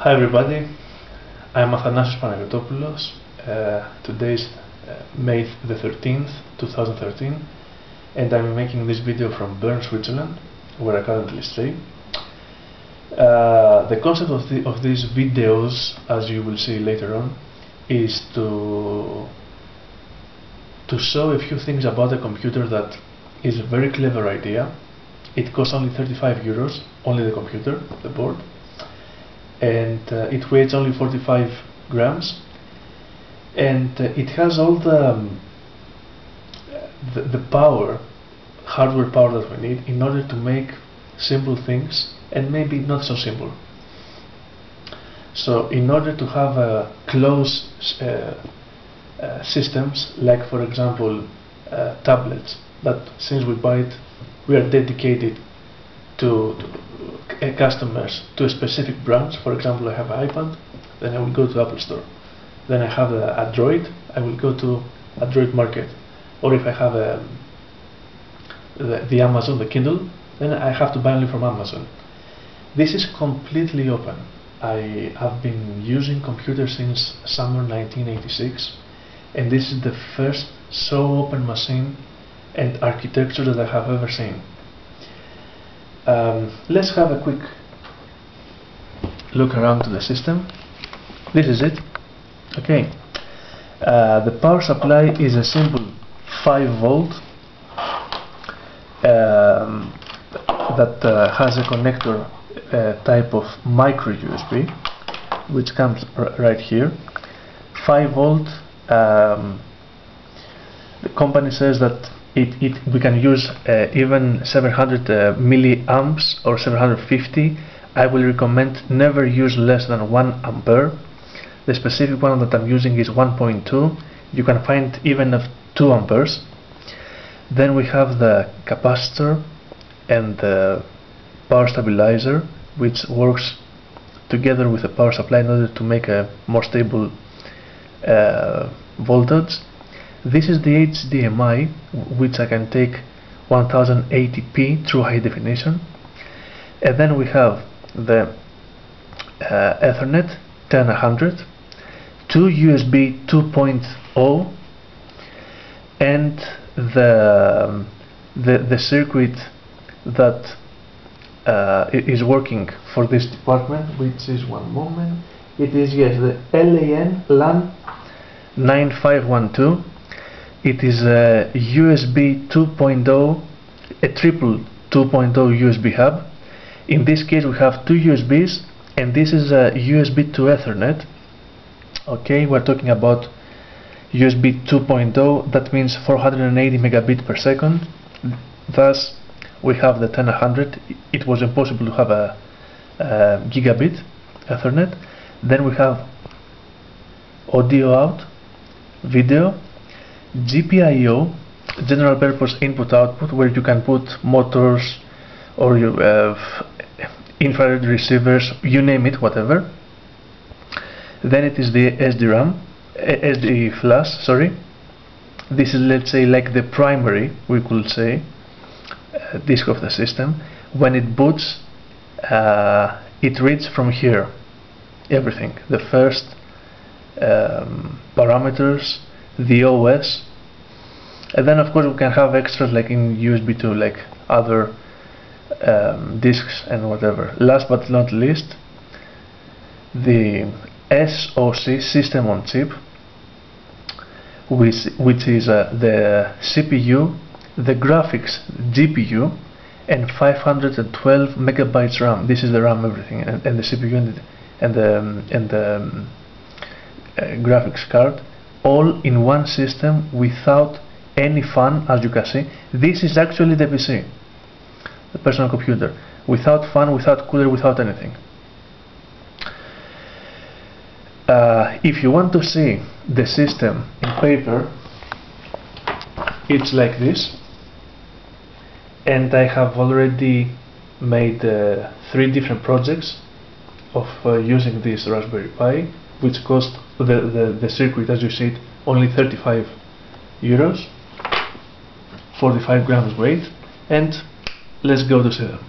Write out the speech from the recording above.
Hi everybody, I'm Athanasios Panagiotopoulos. Today is May the 13th, 2013, and I'm making this video from Bern, Switzerland, where I currently stay. The concept of these videos, as you will see later on, is to show a few things about a computer that is a very clever idea. It costs only 35 euros, only the computer, the board, and it weighs only 45 grams, and it has all the power, hardware power that we need in order to make simple things and maybe not so simple. So in order to have closed systems, like for example tablets, that since we buy it, we are dedicated to customers to a specific branch. For example, I have an iPad, then I will go to Apple Store. Then I have a Android, I will go to Android Market. Or if I have the Amazon, the Kindle, then I have to buy only from Amazon. This is completely open. I have been using computers since summer 1986, and this is the first so open machine and architecture that I have ever seen. Let's have a quick look around to the system. This is it. Okay. The power supply is a simple 5 volt that has a connector type of micro USB, which comes right here. 5 volt. The company says that we can use even 700 milliamps or 750. I will recommend never use less than 1 ampere. The specific one that I'm using is 1.2. You can find even of 2 amperes. Then we have the capacitor and the power stabilizer, which works together with the power supply in order to make a more stable voltage. This is the HDMI, which I can take 1080p through high definition. And then we have the Ethernet 10100, 2 USB 2.0, and the circuit that is working for this department, which is, one moment, it is, yes, the LAN 9512. It is a USB 2.0, a triple 2.0 USB hub. In this case we have 2 USBs, and this is a USB to Ethernet. Okay, we're talking about USB 2.0, that means 480 megabit per second. Thus we have the 10100. It was impossible to have a gigabit Ethernet. Then we have audio out, video, GPIO, general purpose input output, where you can put motors or you infrared receivers, you name it, whatever. Then it is the SD flash, sorry. This is, let's say, like the primary, we could say, disk of the system. When it boots, it reads from here everything, the first parameters, the OS, and then of course we can have extras like in USB 2, like other disks and whatever. Last but not least, the SoC, system on chip, which is the CPU, the graphics GPU, and 512 megabytes RAM. This is the RAM, everything, and the CPU and the graphics card, all in one system without any fan. As you can see, this is actually the PC, the personal computer, without fan, without cooler, without anything. If you want to see the system in paper, it's like this, and I have already made 3 different projects of using this Raspberry Pi, which cost the circuit, as you see it, only 35 euros, 45 grams weight, and let's go to see them.